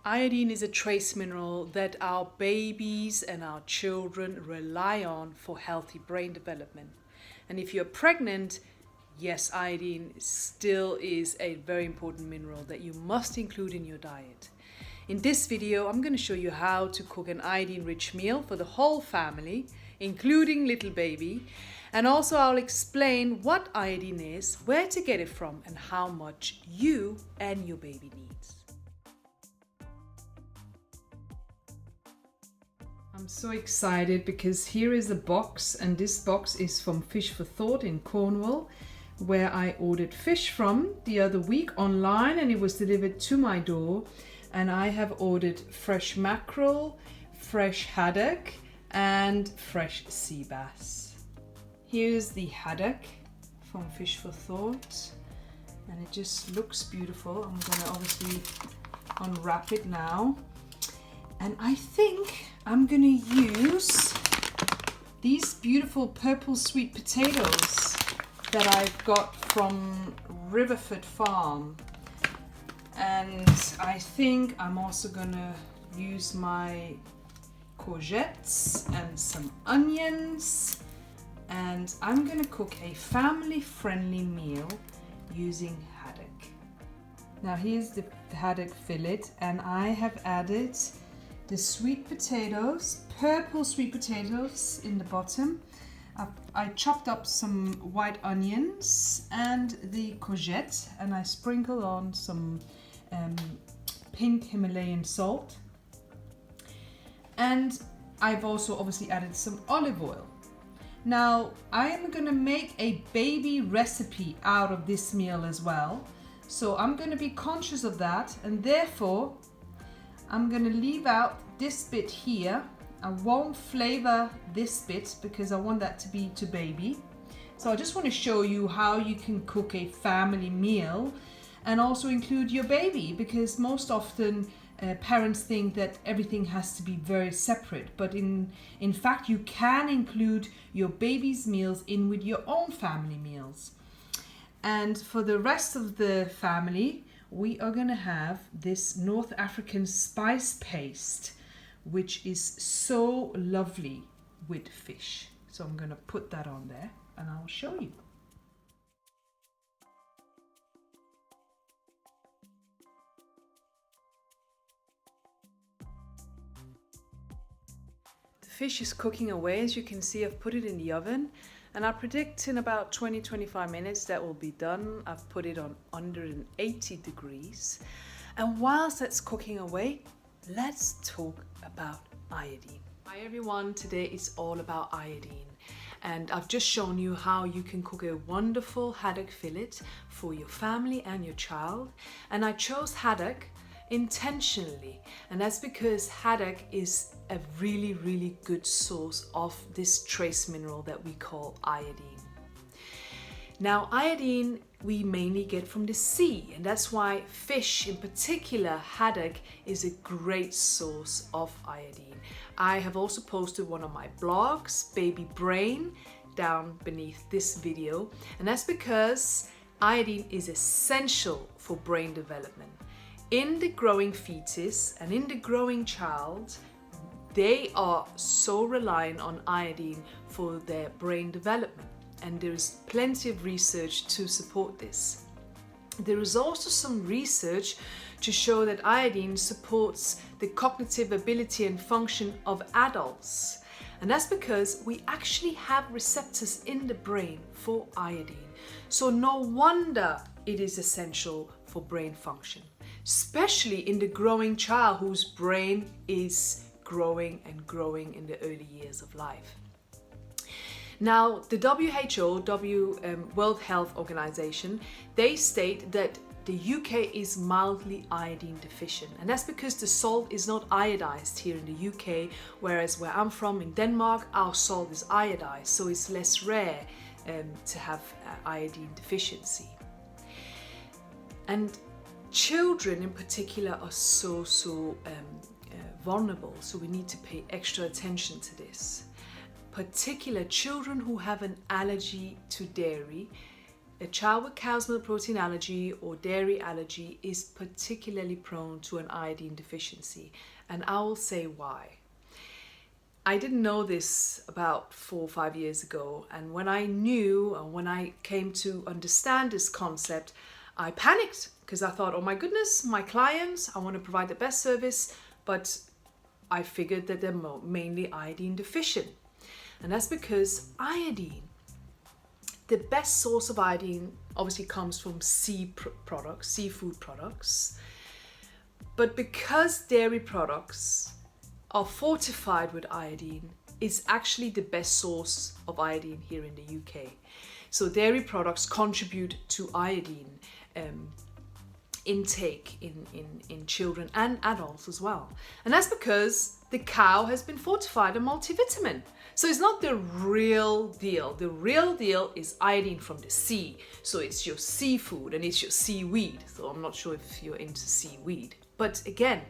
Iodine is a trace mineral that our babies and our children rely on for healthy brain development. And if you're pregnant, yes, iodine still is a very important mineral that you must include in your diet. In this video, I'm going to show you how to cook an iodine-rich meal for the whole family, including little baby. And also I'll explain what iodine is, where to get it from, and how much you and your baby needs. I'm so excited because here is a box, and this box is from Fish for Thought in Cornwall, where I ordered fish from the other week online, and it was delivered to my door. And I have ordered fresh mackerel, fresh haddock, and fresh sea bass. Here's the haddock from Fish for Thought, and it just looks beautiful. I'm gonna obviously unwrap it now. And I think I'm gonna use these beautiful purple sweet potatoes that I've got from Riverford Farm. And I think I'm also gonna use my courgettes and some onions. And I'm gonna cook a family-friendly meal using haddock. Now here's the haddock fillet, and I have added the sweet potatoes, purple sweet potatoes in the bottom. I chopped up some white onions and the courgette, and I sprinkled on some pink Himalayan salt. And I've also obviously added some olive oil. Now I am gonna make a baby recipe out of this meal as well. So I'm gonna be conscious of that, and therefore I'm gonna leave out this bit here. I won't flavor this bit because I want that to be to baby. So I just want to show you how you can cook a family meal and also include your baby, because most often parents think that everything has to be very separate, but in fact you can include your baby's meals in with your own family meals. And for the rest of the family, we are going to have this North African spice paste, which is so lovely with fish. So I'm going to put that on there and I'll show you. The fish is cooking away. As you can see, I've put it in the oven, and I predict in about 20-25 minutes that will be done. I've put it on 180 degrees. And whilst that's cooking away, let's talk about iodine. Hi everyone, today is all about iodine. And I've just shown you how you can cook a wonderful haddock fillet for your family and your child. And I chose haddock intentionally, and that's because haddock is a really good source of this trace mineral that we call iodine. Now iodine we mainly get from the sea, and that's why fish, in particular haddock, is a great source of iodine. I have also posted one of my blogs, Baby Brain, down beneath this video, and that's because iodine is essential for brain development. In the growing fetus and in the growing child, they are so reliant on iodine for their brain development. And there's plenty of research to support this. There is also some research to show that iodine supports the cognitive ability and function of adults. And that's because we actually have receptors in the brain for iodine. So no wonder it is essential for brain function, especially in the growing child whose brain is growing and growing in the early years of life. Now, the WHO, World Health Organization, they state that the UK is mildly iodine deficient, and that's because the salt is not iodized here in the UK, whereas where I'm from in Denmark, our salt is iodized, so it's less rare to have iodine deficiency. And children in particular are so vulnerable, so we need to pay extra attention to this. Particular children who have an allergy to dairy a child with cow's milk protein allergy or dairy allergy is particularly prone to an iodine deficiency, and I will say why. I didn't know this about 4 or 5 years ago, and when I came to understand this concept, I panicked because I thought, oh my goodness, my clients, I want to provide the best service, but I figured that they're mainly iodine deficient. And that's because iodine, the best source of iodine obviously comes from seafood products. But because dairy products are fortified with iodine, it's actually the best source of iodine here in the UK. So dairy products contribute to iodine intake in children and adults as well. And that's because the cow has been fortified and multivitamin. So it's not the real deal. The real deal is iodine from the sea. So it's your seafood and it's your seaweed. So I'm not sure if you're into seaweed. But again,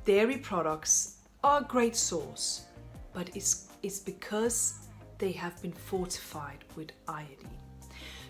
dairy products are a great source, but it's because they have been fortified with iodine.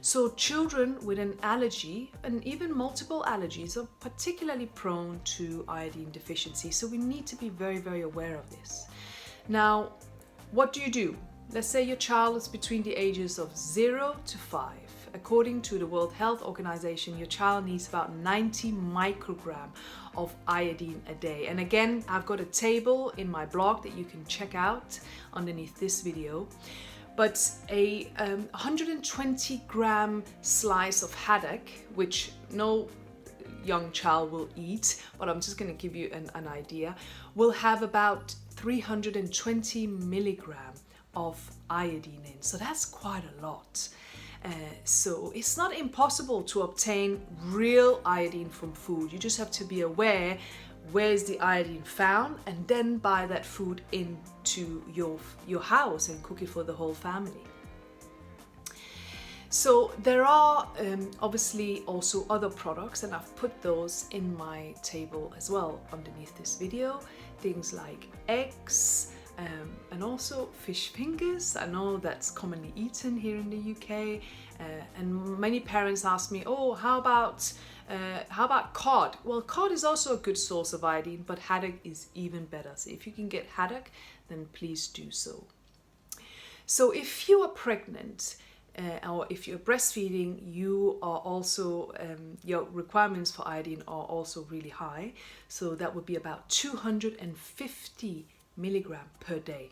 So children with an allergy and even multiple allergies are particularly prone to iodine deficiency. So we need to be very, very aware of this. Now, what do? Let's say your child is between the ages of 0 to 5. According to the World Health Organization, your child needs about 90 microgram of iodine a day. And again, I've got a table in my blog that you can check out underneath this video. But a 120 gram slice of haddock, which no young child will eat, but I'm just going to give you an idea, will have about 320 milligram of iodine in. So that's quite a lot. So it's not impossible to obtain real iodine from food. You just have to be aware where's the iodine found, and then buy that food into your house and cook it for the whole family. So there are obviously also other products, and I've put those in my table as well underneath this video. Things like eggs and also fish fingers. I know that's commonly eaten here in the UK, and many parents ask me, oh, how about cod? Well, cod is also a good source of iodine, but haddock is even better. So if you can get haddock, then please do so. So if you are pregnant or if you're breastfeeding, you are also, your requirements for iodine are also really high. So that would be about 250 milligram per day.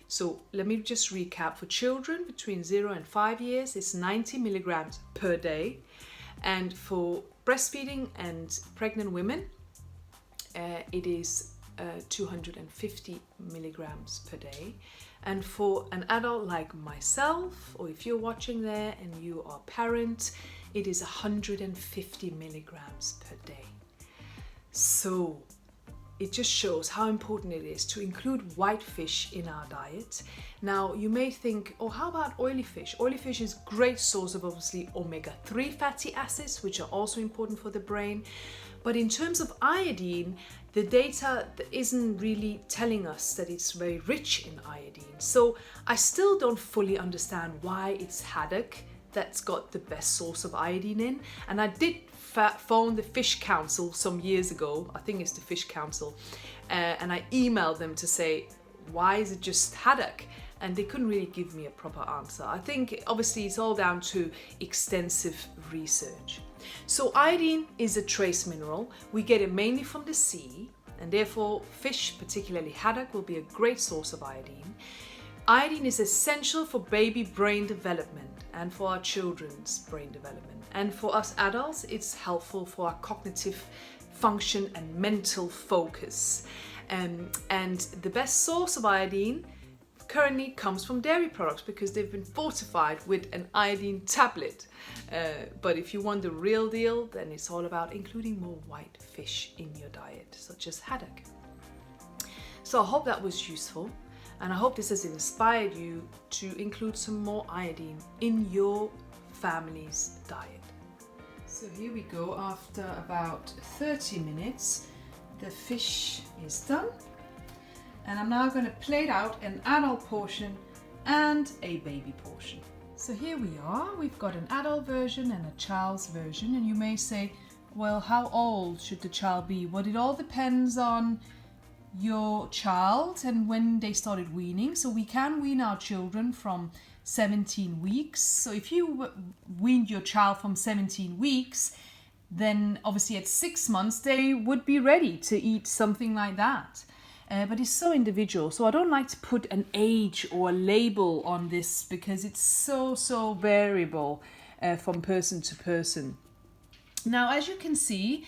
So let me just recap. For children between 0 and 5 years, it's 90 milligrams per day. And for breastfeeding and pregnant women, it is 250 milligrams per day. And for an adult like myself, or if you're watching there and you are a parent, it is 150 milligrams per day. So it just shows how important it is to include white fish in our diet. Now, you may think, oh, how about oily fish? Oily fish is a great source of obviously omega-3 fatty acids, which are also important for the brain. But in terms of iodine, the data isn't really telling us that it's very rich in iodine. So I still don't fully understand why it's haddock that's got the best source of iodine in. And I did phone the Fish Council some years ago, I think it's the Fish Council, and I emailed them to say, why is it just haddock? And they couldn't really give me a proper answer. I think obviously it's all down to extensive research. So iodine is a trace mineral. We get it mainly from the sea, and therefore fish, particularly haddock, will be a great source of iodine. Iodine is essential for baby brain development and for our children's brain development. And for us adults, it's helpful for our cognitive function and mental focus. And the best source of iodine currently comes from dairy products because they've been fortified with an iodine tablet. But if you want the real deal, then it's all about including more white fish in your diet, such as haddock. So I hope that was useful. And I hope this has inspired you to include some more iodine in your family's diet. So here we go. After about 30 minutes, the fish is done. And I'm now going to plate out an adult portion and a baby portion. So here we are, we've got an adult version and a child's version, and you may say, well, how old should the child be? Well, it all depends on your child and when they started weaning. So we can wean our children from 17 weeks. So if you weaned your child from 17 weeks, then obviously at 6 months they would be ready to eat something like that. But it's so individual. So I don't like to put an age or a label on this because it's so variable from person to person. Now, as you can see,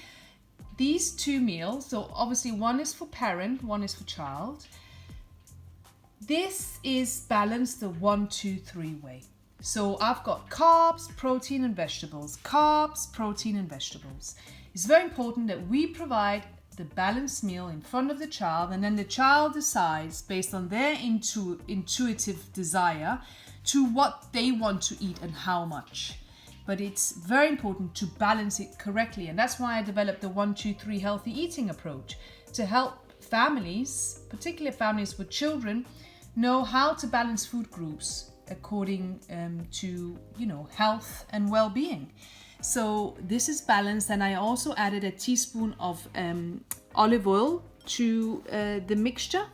these two meals, so obviously one is for parent, one is for child. This is balanced the 1-2-3 way. So I've got carbs, protein and vegetables. Carbs, protein and vegetables. It's very important that we provide the balanced meal in front of the child, and then the child decides based on their intuitive desire to what they want to eat and how much. But it's very important to balance it correctly, and that's why I developed the 1-2-3 healthy eating approach to help families, particularly families with children, know how to balance food groups according to health and well-being. So this is balanced, and I also added a teaspoon of olive oil to the mixture,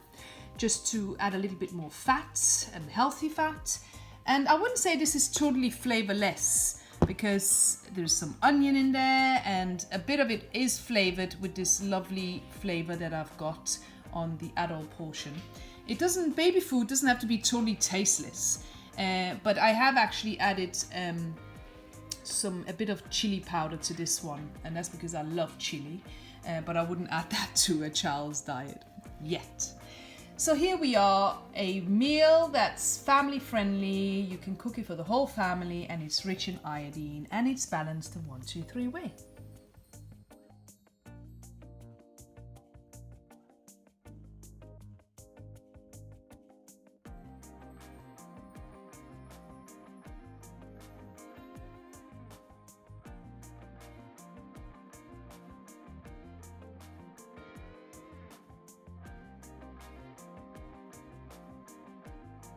just to add a little bit more fat and healthy fat. And I wouldn't say this is totally flavorless, because there's some onion in there and a bit of it is flavored with this lovely flavor that I've got on the adult portion. Baby food doesn't have to be totally tasteless, but I have actually added a bit of chili powder to this one, and that's because I love chili, but I wouldn't add that to a child's diet yet. So here we are, a meal that's family friendly. You can cook it for the whole family, and it's rich in iodine, and it's balanced the 1-2-3 way.